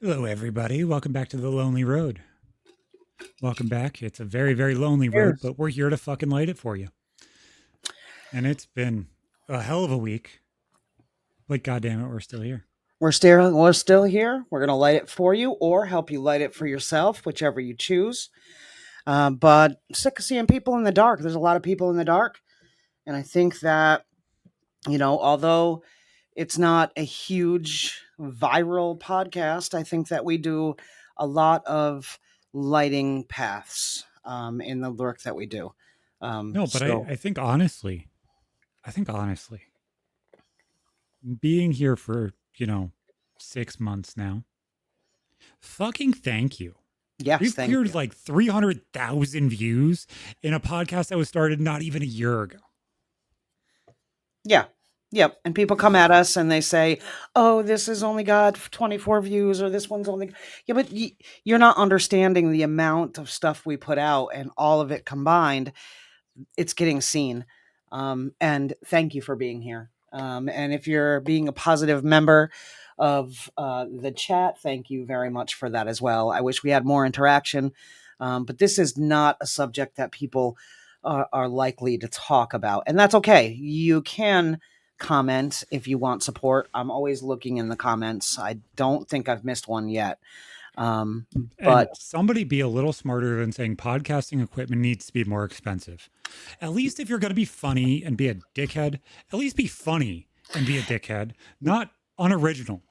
Hello, everybody. Welcome back to the Lonely Road. Welcome back. It's a very, very lonely road, Cheers. but we're here to fucking light it for you. And it's been a hell of a week, but goddamn it, we're still here. We're still here. We're gonna light it for you, or help you light it for yourself, whichever you choose. But sick of seeing people in the dark. There's a lot of people in the dark, and I think that although it's not a huge viral podcast, I think that we do a lot of lighting paths in the work that we do. No, but I, So I think honestly, I think honestly, being here for, 6 months now, fucking thank you. yes, We've thank cleared you. like 300,000 views in a podcast that was started not even a year ago. Yeah. Yep. And people come at us and they say, "Oh, this has only got 24 views, or this one's only." Yeah, but you're not understanding the amount of stuff we put out, and all of it combined, it's getting seen. And thank you for being here. And if you're being a positive member of the chat, thank you very much for that as well. I wish we had more interaction, but this is not a subject that people are likely to talk about, and that's okay. You can comment if you want support. I'm always looking in the comments. I don't think I've missed one yet. Um, And but somebody be a little smarter than saying podcasting equipment needs to be more expensive. At least if you're going to be funny and be a dickhead, at least be funny and be a dickhead, not unoriginal.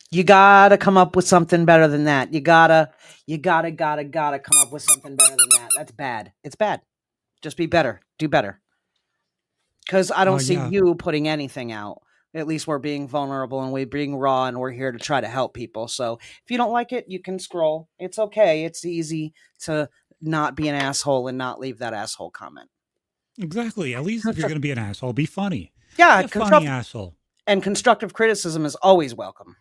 you gotta come up with something better than that. You gotta come up with something better than that. That's bad. It's bad. Just be better. Do better. Because I don't see Yeah, you putting anything out. At least we're being vulnerable and we're being raw, and we're here to try to help people. So if you don't like it, you can scroll. It's okay. It's easy to not be an asshole and not leave that asshole comment. exactly. At least if you're going to be an asshole, be funny. Yeah, Be a funny asshole. constructive criticism is always welcome.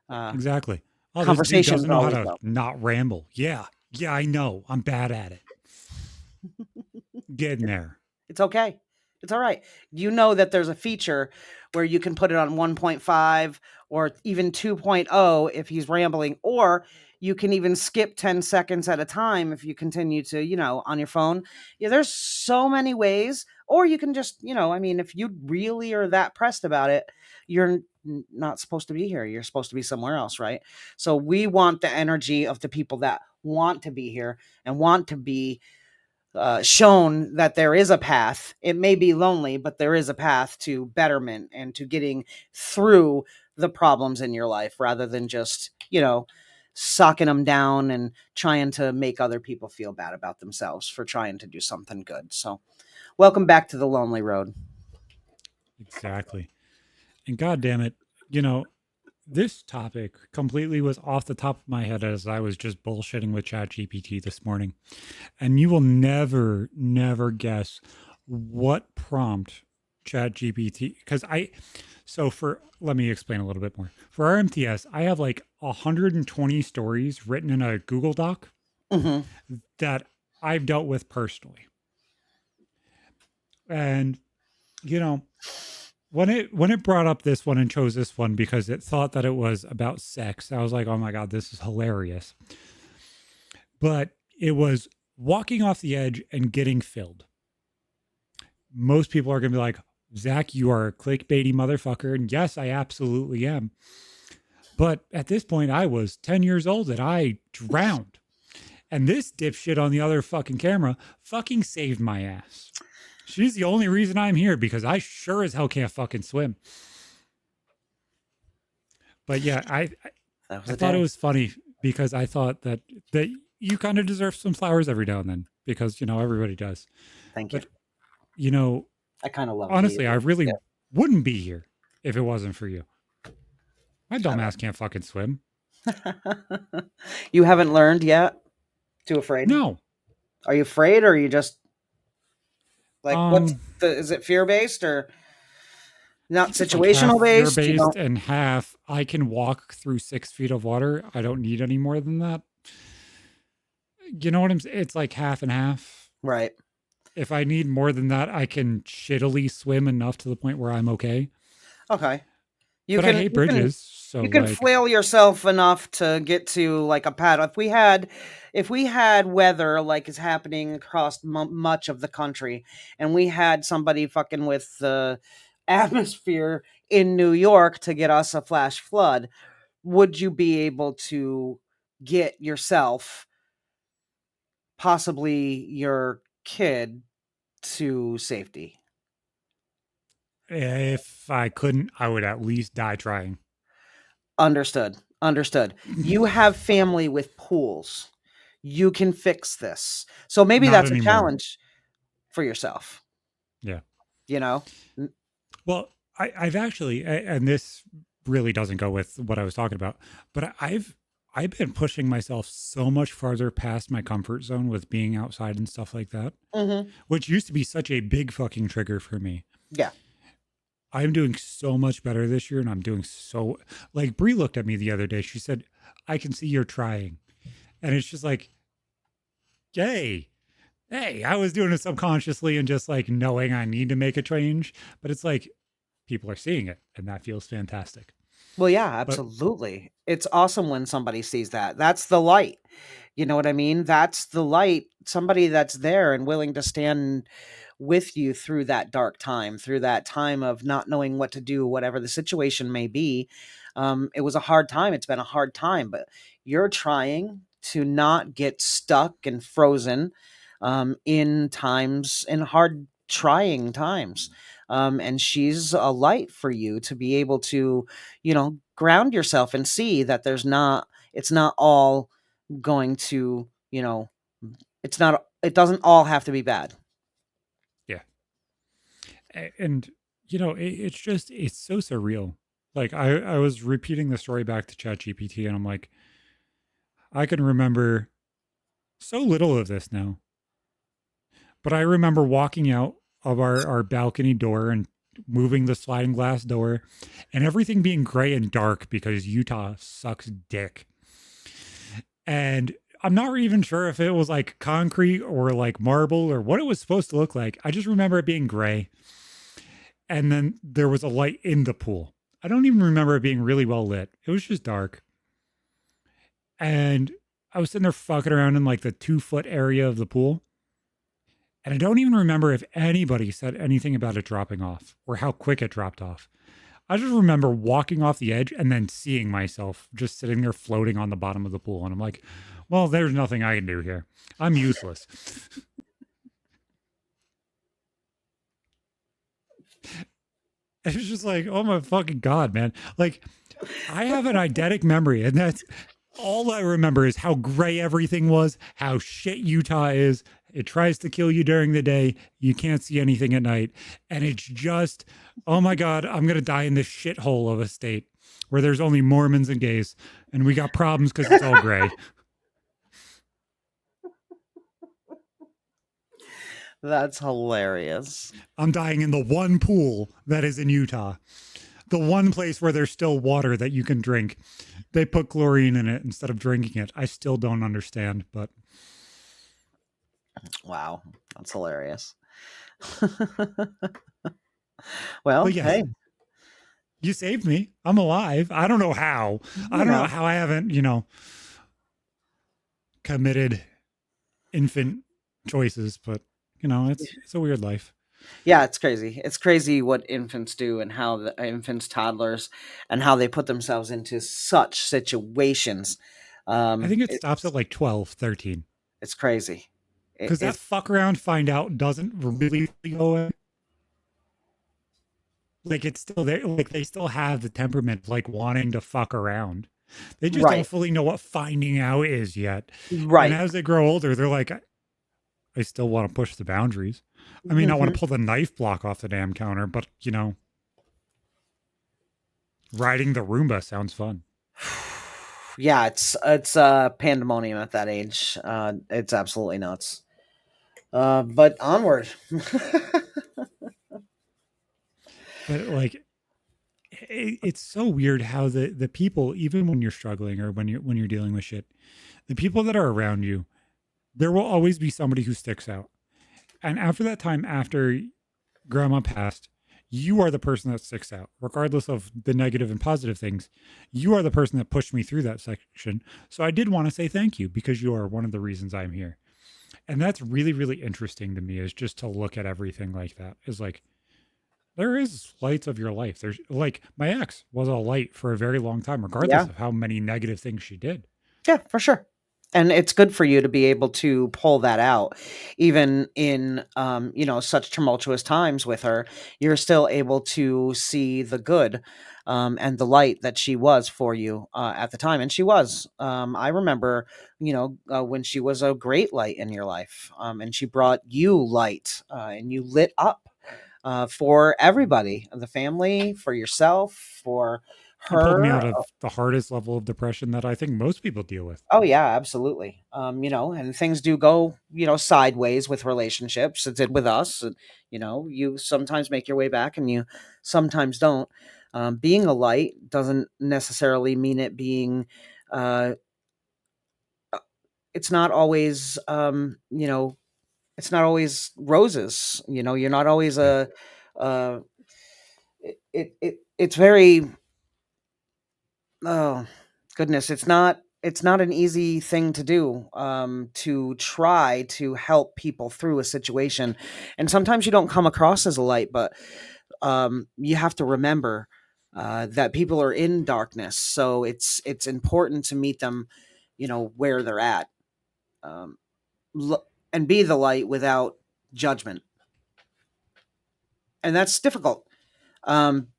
Uh, Exactly. Oh, this dude Conversation is doesn't know how always to welcome. not ramble. Yeah. Yeah, I know. I'm bad at it. Getting there. It's okay. It's all right. You know that there's a feature where you can put it on 1.5 or even 2.0 if he's rambling, or you can even skip 10 seconds at a time if you continue to, on your phone. Yeah, there's so many ways. Or you can just, I mean, if you really are that pressed about it, you're not supposed to be here. You're supposed to be somewhere else, right? So we want the energy of the people that want to be here and want to be shown that there is a path. It may be lonely, but there is a path to betterment and to getting through the problems in your life, rather than just, sucking them down and trying to make other people feel bad about themselves for trying to do something good. So, welcome back to the Lonely Road. Exactly. And God damn it, you know, this topic completely was off the top of my head as I was just bullshitting with ChatGPT this morning. And you will never, never guess what prompt ChatGPT, because let me explain a little bit more. For our MTS, I have like 120 stories written in a Google Doc Hmm. that I've dealt with personally. And, you know, when it brought up this one and chose this one because it thought that it was about sex, I was like, oh my God, this is hilarious. But it was walking off the edge and getting filled. Most people are going to be like, Zach, you are a clickbaity motherfucker. And yes, I absolutely am. But at this point, I was 10 years old and I drowned. And this dipshit on the other fucking camera fucking saved my ass. She's the only reason I'm here because I sure as hell can't fucking swim. But yeah, That was I a thought it day. was funny because I thought that you kind of deserve some flowers every now and then because everybody does. Thank you. But you know, I kind of love honestly, I you. really Yeah. wouldn't be here if it wasn't for you. My I dumb ass can't fucking swim. love You haven't learned yet? Too afraid? No. Are you afraid, or are you just like, Um is it fear based or I not think it's like half situational fear based? You based don't. and half I can walk through 6 feet of water. I don't need any more than that. You know what I'm saying? It's like half and half. Right. If I need more than that, I can shittily swim enough to the point where I'm okay. Okay. You But I can hate you can bridges, so you can like flail yourself enough to get to like a pad. If we had weather like is happening across much of the country, and we had somebody fucking with the atmosphere in New York to get us a flash flood, would you be able to get yourself, possibly your kid, to safety? if I couldn't, I would at least die trying. Understood. Understood. You have family with pools. You can fix this. So maybe Not that's a anymore. challenge for yourself, Yeah. you know? N- Well, I've actually, and this really doesn't go with what I was talking about, but I've been pushing myself so much farther past my comfort zone with being outside and stuff like that, Mhm. which used to be such a big fucking trigger for me. Yeah. I'm doing so much better this year, and I'm doing so like Bree looked at me the other day. She said, "I can see you're trying," and it's just like, "Yay!" Hey, I was doing it subconsciously and just like knowing I need to make a change, but it's like people are seeing it, and that feels fantastic. Well, yeah, But absolutely. It's awesome when somebody sees that. That's the light. You know what I mean? That's the light. Somebody that's there and willing to stand with you through that dark time, through that time of not knowing what to do, whatever the situation may be. It was a hard time. It's been a hard time, but you're trying to not get stuck and frozen in hard, trying times. And she's a light for you to be able to, ground yourself and see that it's not all going to, it doesn't all have to be bad. yeah, and it's just it's so surreal. Like I was repeating the story back to ChatGPT, and I'm like, I can remember so little of this now, but I remember walking out of our balcony door and moving the sliding glass door and everything being gray and dark because Utah sucks dick. And I'm not even sure if it was like concrete or like marble or what it was supposed to look like. I just remember it being gray. And then there was a light in the pool. I don't even remember it being really well lit. It was just dark. And I was sitting there fucking around in like the 2 foot area of the pool. And I don't even remember if anybody said anything about it dropping off or how quick it dropped off. I just remember walking off the edge and then seeing myself just sitting there floating on the bottom of the pool. And I'm like, well, there's nothing I can do here. I'm useless. It was just like, oh my fucking God, man. Like, I have an eidetic memory, and that's all I remember is how gray everything was, how shit Utah is. It tries to kill you during the day. You can't see anything at night. And it's just, oh my God, I'm going to die in this shithole of a state where there's only Mormons and gays. And we got problems because it's all gray. That's hilarious. I'm dying in the one pool that is in Utah, the one place where there's still water that you can drink. They put chlorine in it instead of drinking it. I still don't understand, Wow, that's hilarious. Well, but yes, hey, you saved me. I'm alive. I don't know how. I you don't know know, how I haven't, committed infant choices, but it's a weird life. yeah, it's crazy. It's crazy what infants do and how the infants, toddlers, and how they put themselves into such situations. I think it stops at It's like 12, 13. it's crazy. Because that It's fuck around, find out doesn't really go away. Like it's still there. Like they still have the temperament of like wanting to fuck around. They just don't right, fully know what finding out is yet. And right. as they grow older, they're like, I still want to push the boundaries. I mean, I want Mhm. to pull the knife block off the damn counter, but riding the Roomba sounds fun. Yeah, it's pandemonium at that age. It's absolutely nuts. But onward. But like, it's so weird how the people, even when you're struggling or when you're dealing with shit, the people that are around you, there will always be somebody who sticks out. And after that time, after grandma passed, You are the person that sticks out, regardless of the negative and positive things. You are the person that pushed me through that section. So I did want to say thank you because you are one of the reasons I'm here. And that's really, really interesting to me is just to look at everything like that. Is like, there is lights of your life. There's like my ex was a light for a very long time, regardless Yeah. of how many negative things she did. Yeah, for sure. And it's good for you to be able to pull that out. Even in, such tumultuous times with her, you're still able to see the good, and the light that she was for you, at the time. And she was. I remember, when she was a great light in your life, and she brought you light, and you lit up, for everybody, the family, for yourself, for It pulled me her. out of the hardest level of depression that I think most people deal with. Oh yeah, absolutely. And things do go, sideways with relationships. It did with us. And, you sometimes make your way back and you sometimes don't. Being a light doesn't necessarily mean it being, uh, it's not always, it's not always roses. You're not always Yeah. uh, it's very, oh, goodness, it's not an easy thing to do, to try to help people through a situation, and sometimes you don't come across as a light, but, you have to remember, that people are in darkness, so it's important to meet them, where they're at, um, l and be the light without judgment, and that's difficult.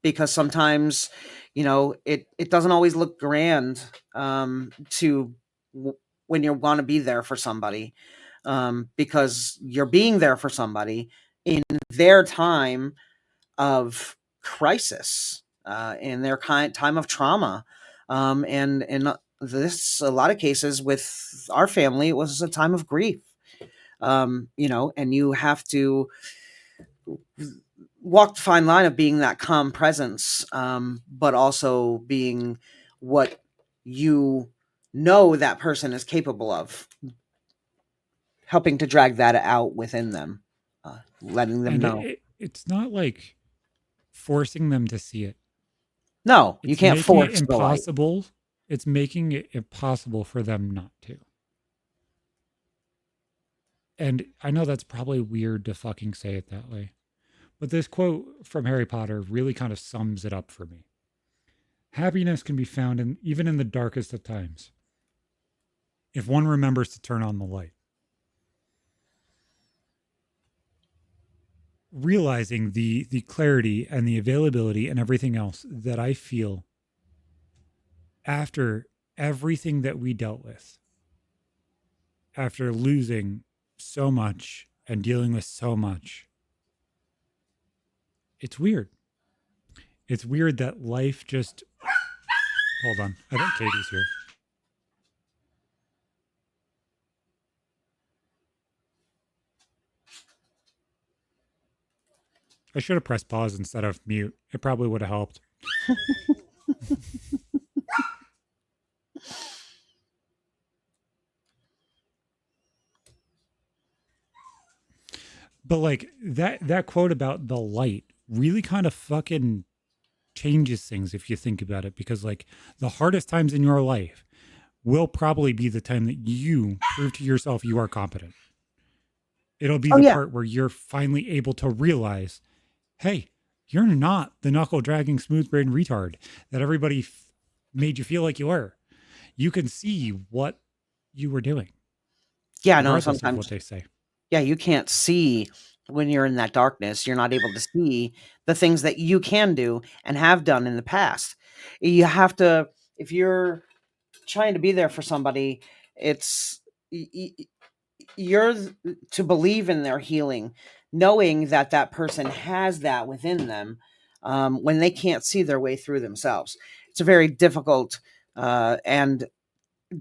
Because sometimes, it doesn't always look grand, to when you want to be there for somebody, because you're being there for somebody in their time of crisis, in their time of trauma, and in this a lot of cases with our family, it was a time of grief, and you have to walk the fine line of being that calm presence, but also being what you know that person is capable of, helping to drag that out within them, letting them And know. it's not like forcing them to see it. No, you It's can't making it force the light. impossible. It's making it impossible for them not to. And I know that's probably weird to fucking say it that way. But this quote from Harry Potter really kind of sums it up for me. Happiness can be found in even in the darkest of times if one remembers to turn on the light. Realizing the clarity and the availability and everything else that I feel after everything that we dealt with, after losing so much and dealing with so much, it's weird. It's weird that life just. Hold on. I think Katie's here. I should have pressed pause instead of mute. It probably would have helped. But like that quote about the light really kind of fucking changes things if you think about it because like the hardest times in your life will probably be the time that you prove to yourself you are competent. It'll be Oh the yeah, part where you're finally able to realize, hey, you're not the knuckle dragging smooth brain retard that everybody made you feel like you were. You can see what you were doing, yeah. No, regardless of what sometimes, they say. yeah, you can't see when you're in that darkness. You're not able to see the things that you can do and have done in the past. You have to, if you're trying to be there for somebody, it's you're to believe in their healing, knowing that that person has that within them, when they can't see their way through themselves. It's a very difficult, and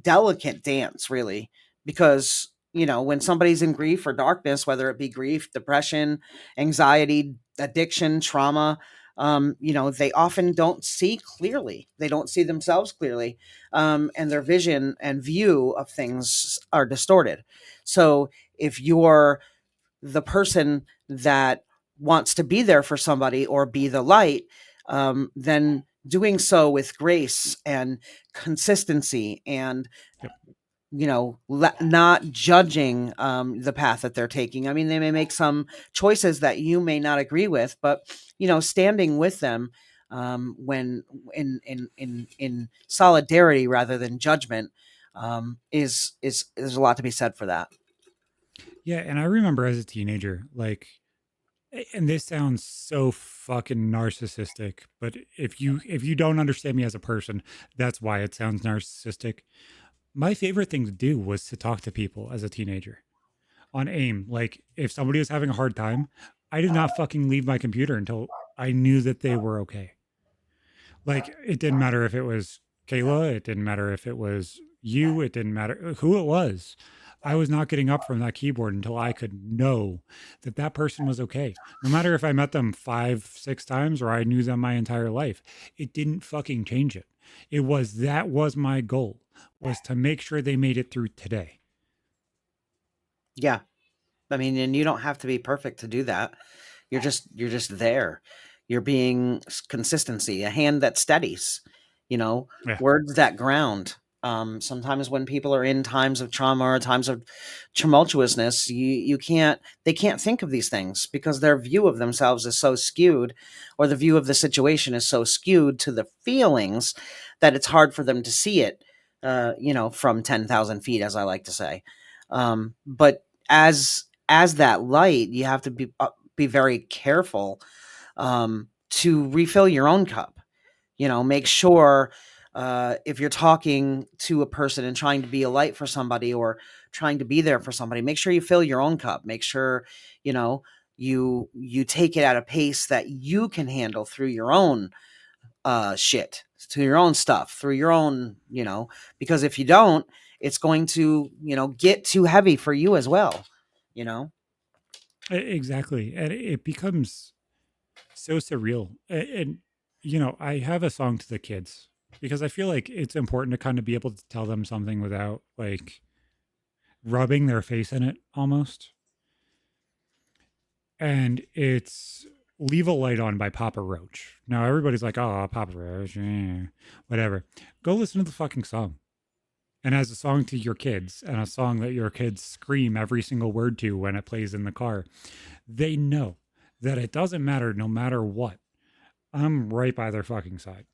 delicate dance, really, because when somebody's in grief or darkness, whether it be grief, depression, anxiety, addiction, trauma, they often don't see clearly. They don't see themselves clearly, and their vision and view of things are distorted. So if you're the person that wants to be there for somebody or be the light, then doing so with grace and consistency and Yep. not judging the path that they're taking. I mean, they may make some choices that you may not agree with, but standing with them when in solidarity rather than judgment is there's a lot to be said for that. Yeah, and I remember as a teenager, like, and this sounds so fucking narcissistic, but if you don't understand me as a person, that's why it sounds narcissistic. My favorite thing to do was to talk to people as a teenager on AIM. Like, if somebody was having a hard time, I did not fucking leave my computer until I knew that they were okay. Like, it didn't matter if it was Kayla, it didn't matter if it was you, it didn't matter who it was. I was not getting up from that keyboard until I could know that that person was okay. No matter if I met them 5, 6 times or I knew them my entire life, it didn't fucking change it. It was that was my goal, was to make sure they made it through today. Yeah. I mean, and you don't have to be perfect to do that. You're just there. You're being consistency, a hand that steadies, you know, Yeah. words that ground. Sometimes when people are in times of trauma or times of tumultuousness, you can't they can't think of these things because their view of themselves is so skewed, or the view of the situation is so skewed to the feelings that it's hard for them to see it, from 10,000 feet, as I like to say. But as that light, you have to be very careful to refill your own cup. Make sure if you're talking to a person and trying to be a light for somebody or trying to be there for somebody, make sure you fill your own cup. Make sure you know you take it at a pace that you can handle through your own shit, to your own stuff, through your own, because if you don't, it's going to, get too heavy for you as well, you know? Exactly. And it becomes so surreal. And, I have a song to the kids because I feel like it's important to kind of be able to tell them something without like rubbing their face in it almost. And it's Leave a Light On by Papa Roach. Now, everybody's like, oh, Papa Roach, whatever. Go listen to the fucking song. And as a song to your kids and a song that your kids scream every single word to when it plays in the car, they know that it doesn't matter no matter what. I'm right by their fucking side.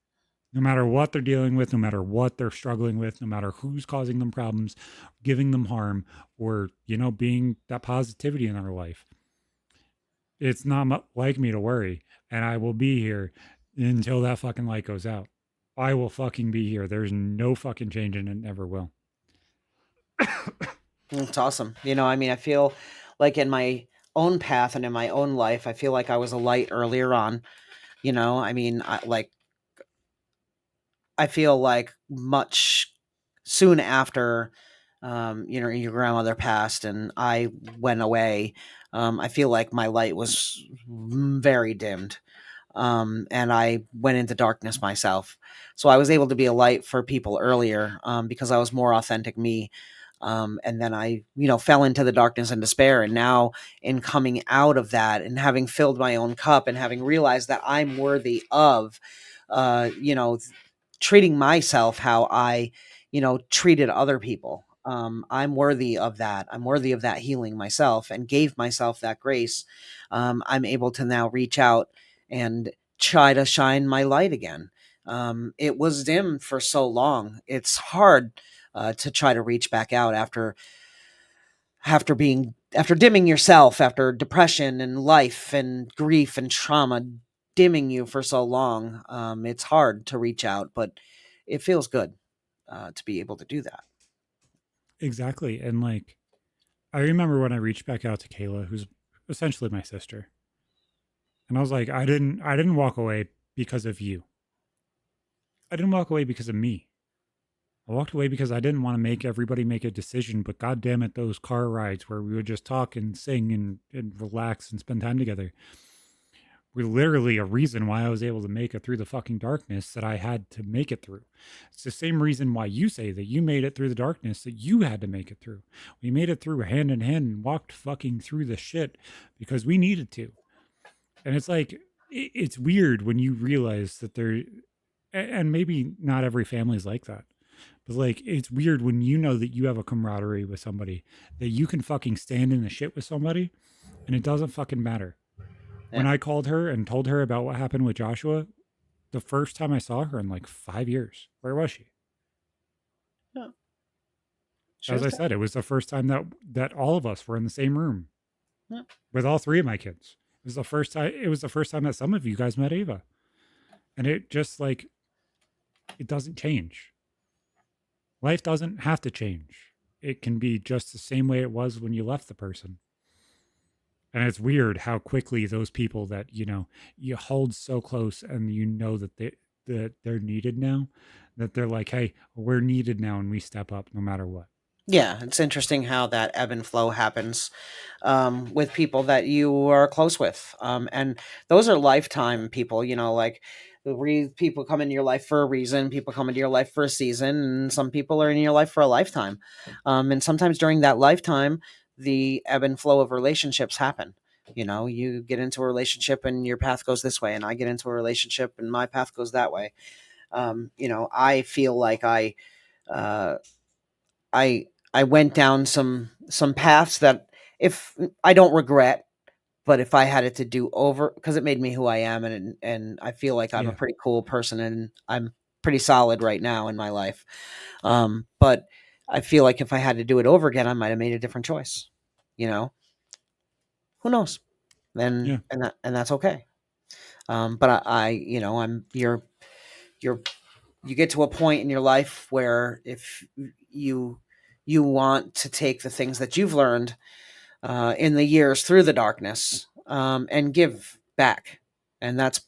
No matter what they're dealing with, no matter what they're struggling with, no matter who's causing them problems, giving them harm, or, being that positivity in their life. It's not like me to worry. And I will be here until that fucking light goes out. I will fucking be here. There's no fucking change and it never will. It's awesome. I mean, I feel like in my own path and in my own life, I feel like I was a light earlier on. I mean, I feel like much soon after, your grandmother passed and I went away, I feel like my light was very dimmed. And I went into darkness myself. So I was able to be a light for people earlier, because I was more authentic me. And then I, fell into the darkness and despair. And now, in coming out of that and having filled my own cup and having realized that I'm worthy of, uh, you know, treating myself how I, treated other people. I'm worthy of that. I'm worthy of that healing myself and gave myself that grace. I'm able to now reach out and try to shine my light again. It was dim for so long. It's hard to try to reach back out after dimming yourself, after depression and life and grief and trauma dimming you for so long. It's hard to reach out, but it feels good to be able to do that. Exactly. And like, I remember when I reached back out to Kayla, who's essentially my sister. And I was like, I didn't walk away because of you. I didn't walk away because of me. I walked away because I didn't want to make everybody make a decision, but god damn it, those car rides where we would just talk and sing and relax and spend time together were literally a reason why I was able to make it through the fucking darkness that I had to make it through. It's the same reason why you say that you made it through the darkness that you had to make it through. We made it through hand in hand and walked fucking through the shit because we needed to. And it's like it's weird when you realize that and maybe not every family is like that. But like it's weird when you know that you have a camaraderie with somebody, that you can fucking stand in the shit with somebody and it doesn't fucking matter. When Yeah. I called her and told her about what happened with Joshua, the first time I saw her in like 5 years, where was she? Yeah. She As was I there. said, it was the first time that all of us were in the same room Yeah. with all three of my kids. It was the first time. It was the first time that some of you guys met Ava, and it just like it doesn't change. Life doesn't have to change. It can be just the same way it was when you left the person. And it's weird how quickly those people that you hold so close and you know that they're needed now, that they're like, hey, we're needed now, and we step up no matter what. Yeah, it's interesting how that ebb and flow happens with people that you are close with. And those are lifetime people, like people come into your life for a reason, people come into your life for a season, and some people are in your life for a lifetime. And sometimes during that lifetime, the ebb and flow of relationships happen. You get into a relationship and your path goes this way, and I get into a relationship and my path goes that way. I feel like uh, I went down some paths that if I don't regret, but if I had it to do over, because it made me who I am, and I feel like I'm a Yeah, pretty cool person, and I'm pretty solid right now in my life. But I feel like if I had to do it over again, I might have made a different choice. You know, who knows? yeah. And that's okay. But I'm you're you get to a point in your life where if you you want to take the things that you've learned in the years through the darkness and give back, and that's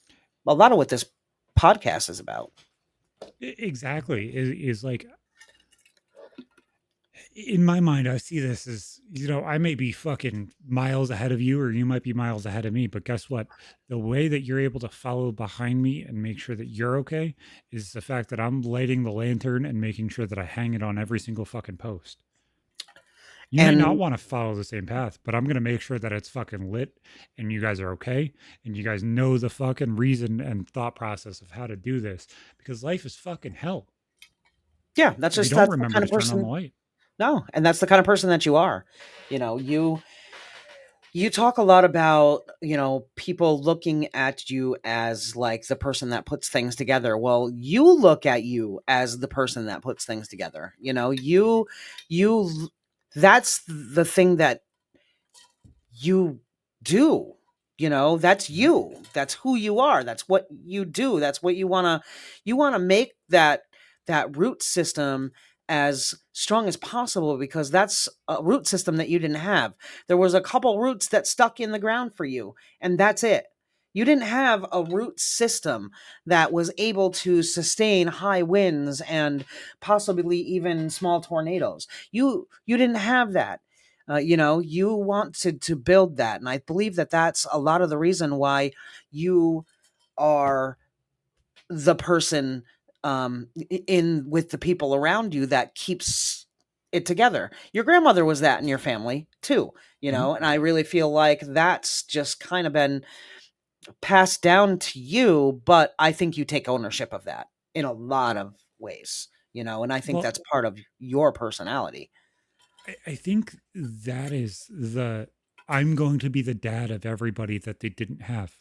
a lot of what this podcast is about. Exactly. Is like in my mind, I see this as, I may be fucking miles ahead of you, or you might be miles ahead of me. But guess what? The way that you're able to follow behind me and make sure that you're okay is the fact that I'm lighting the lantern and making sure that I hang it on every single fucking post. You may not And want to follow the same path, but I'm going to make sure that it's fucking lit and you guys are okay and you guys know the fucking reason and thought process of how to do this, because life is fucking hell yeah, if you don't that's the remember kind to of turn on the person. light. No, and that's the kind of person that you are. You talk a lot about, people looking at you as like the person that puts things together. Well, you look at you as the person that puts things together. You that's the thing that you do. That's Mhm. you. That's who you are. That's what you do. That's what you want to make that root system as strong as possible, because that's a root system that you didn't have. There was a couple roots that stuck in the ground for you, and that's it. You didn't have a root system that was able to sustain high winds and possibly even small tornadoes. You didn't have that. You want to build that, and I believe that that's a lot of the reason why you are the person in with the people around you that keeps it together. Your grandmother was that in your family too, Mhm. and I really feel like that's just kind of been passed down to you, but I think you take ownership of that in a lot of ways, and I think Well, that's part of your personality. I think that is I'm going to be the dad of everybody that they didn't have.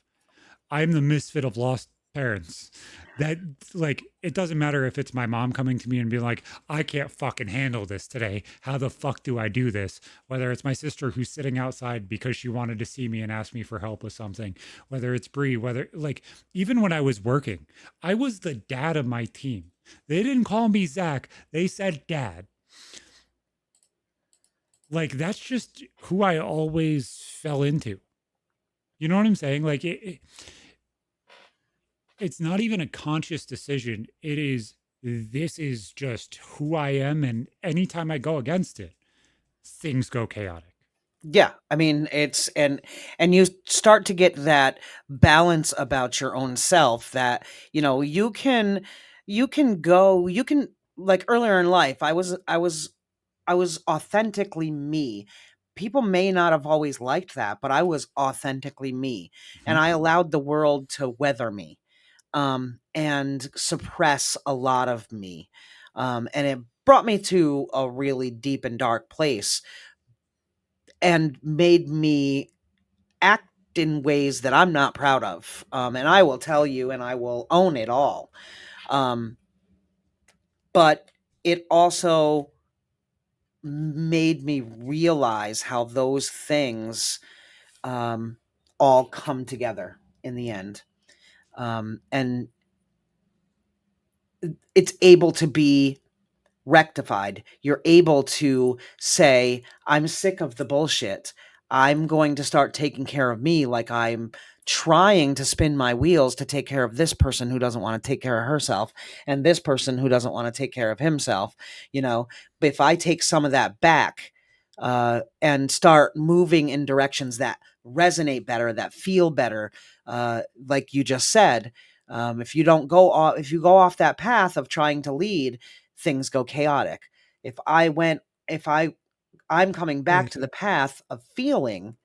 I'm the misfit of lost parents. That, like, it doesn't matter if it's my mom coming to me and being like, I can't fucking handle this today. How the fuck do I do this? Whether it's my sister who's sitting outside because she wanted to see me and ask me for help with something, whether it's Bree, whether like even when I was working, I was the dad of my team. They didn't call me Zach, they said dad. Like that's just who I always fell into. You know what I'm saying? Like it's not even a conscious decision. This is just who I am. And anytime I go against it, things go chaotic. Yeah, I mean, it's and you start to get that balance about your own self that, you can, like earlier in life, I was authentically me, people may not have always liked that, but I was authentically me, and Mhm. I allowed the world to weather me, and suppress a lot of me. And it brought me to a really deep and dark place and made me act in ways that I'm not proud of. And I will tell you and I will own it all. Um, but it also made me realize how those things um, all come together in the end. And it's able to be rectified. You're able to say, I'm sick of the bullshit. I'm going to start taking care of me, like I'm trying to spin my wheels to take care of this person who doesn't want to take care of herself and this person who doesn't want to take care of himself. You know, but if I take some of that back and start moving in directions that resonate better, that feel better, like you just said, if you don't go off, if you go off that path of trying to lead, things go chaotic. If I went, if I, I'm coming back Like to the path of feeling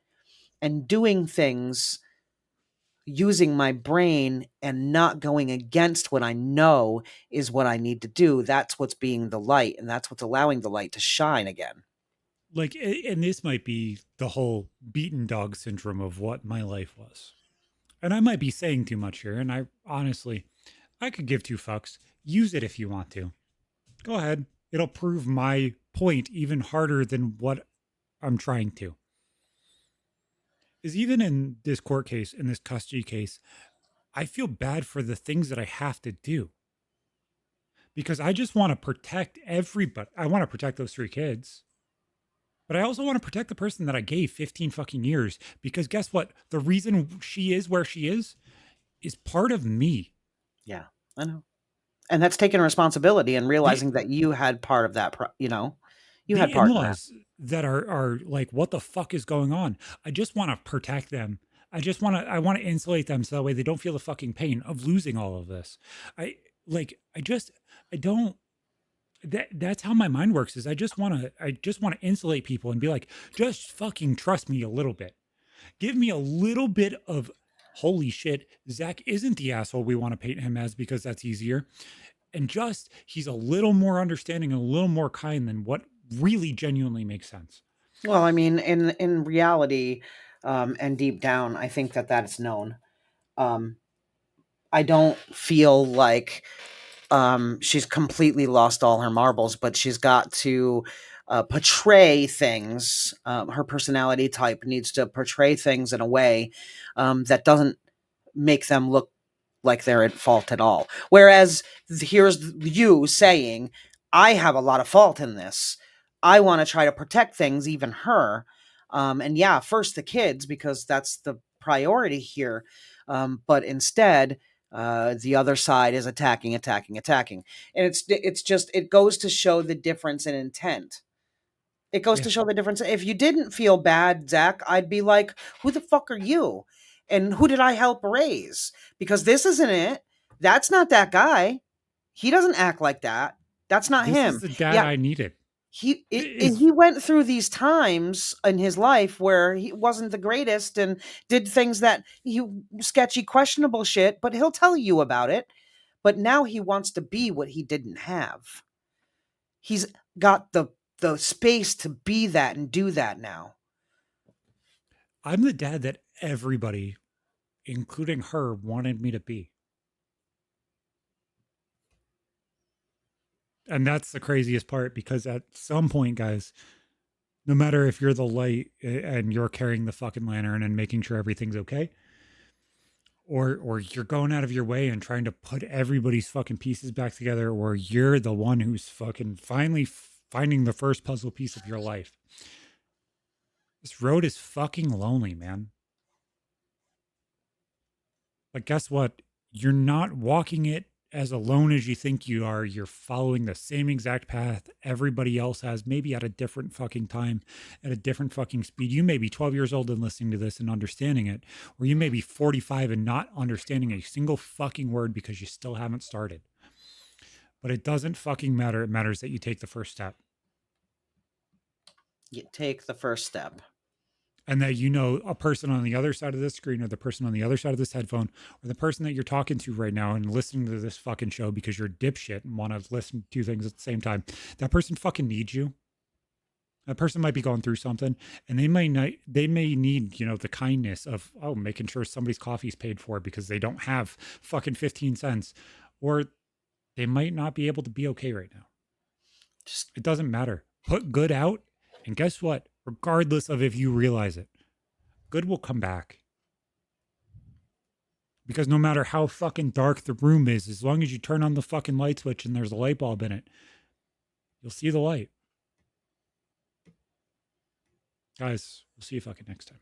and doing things using my brain and not going against what I know is what I need to do. That's what's being the light, and that's what's allowing the light to shine again. and this might be the whole beaten dog syndrome of what my life was. And I might be saying too much here, and I honestly, I could give two fucks. Use it if you want to. Go ahead. It'll prove my point even harder than what I'm trying to. Is even in this court case, in this custody case, I feel bad for the things that I have to do because I just want to protect everybody. I want to protect those three kids, but I also want to protect the person that I gave 15 fucking years because guess what? The reason she is where she is part of me. Yeah, I know. And that's taking responsibility and The realizing that you had part of that, you had the part in that. in-laws that are like, what the fuck is going on? I just want to protect them. I want to insulate them so that way they don't feel the fucking pain of losing all of this. I I don't that's how my mind works is I just want to insulate people and be like, just fucking trust me a little bit. Give me a little bit of holy shit, Zach isn't the asshole we want to paint him as because that's easier. And just he's a little more understanding and a little more kind than what really genuinely makes sense. Well, I mean, in reality, and deep down, I think that that's known. Um, I don't feel like she's completely lost all her marbles, but she's got to portray things. Her personality type needs to portray things in a way that doesn't make them look like they're at fault at all. Whereas here's you saying, I have a lot of fault in this. I want to try to protect things, even her. And yeah, first the kids, because that's the priority here. But instead, the other side is attacking, attacking, attacking. And it's just, it goes to show the difference in intent. It goes Yeah. to show the difference. If you didn't feel bad, Zach, I'd be like, who the fuck are you? And who did I help raise? Because this isn't it. That's not that guy. He doesn't act like that. That's not This is him. the dad Yeah, I needed. Is he went through these times in his life where he wasn't the greatest and did things that he sketchy, questionable shit, but he'll tell you about it. But now he wants to be what he didn't have. He's got the space to be that and do that now. I'm the dad that everybody, including her, wanted me to be. And that's the craziest part because at some point, guys, no matter if you're the light and you're carrying the fucking lantern and making sure everything's okay, or you're going out of your way and trying to put everybody's fucking pieces back together, or you're the one who's fucking finally finding the first puzzle piece of your life. This road is fucking lonely, man. But guess what? You're not walking it as alone as you think you are. You're following the same exact path everybody else has, maybe at a different fucking time, at a different fucking speed. You may be 12 years old and listening to this and understanding it, or you may be 45 and not understanding a single fucking word because you still haven't started. But it doesn't fucking matter. It matters that you take the first step. take the first step. And that you know a person on the other side of this screen, or the person on the other side of this headphone, or the person that you're talking to right now and listening to this fucking show because you're a dipshit and want to listen to things at the same time, that person fucking needs you. That person might be going through something, and they may need, you know, the kindness of, oh, making sure somebody's coffee is paid for because they don't have fucking 15 cents, or they might not be able to be okay right now. Just It doesn't matter. Put good out, and guess what? Regardless of if you realize it, good will come back. Because no matter how fucking dark the room is, as long as you turn on the fucking light switch and there's a light bulb in it, you'll see the light. Guys, we'll see you fucking next time.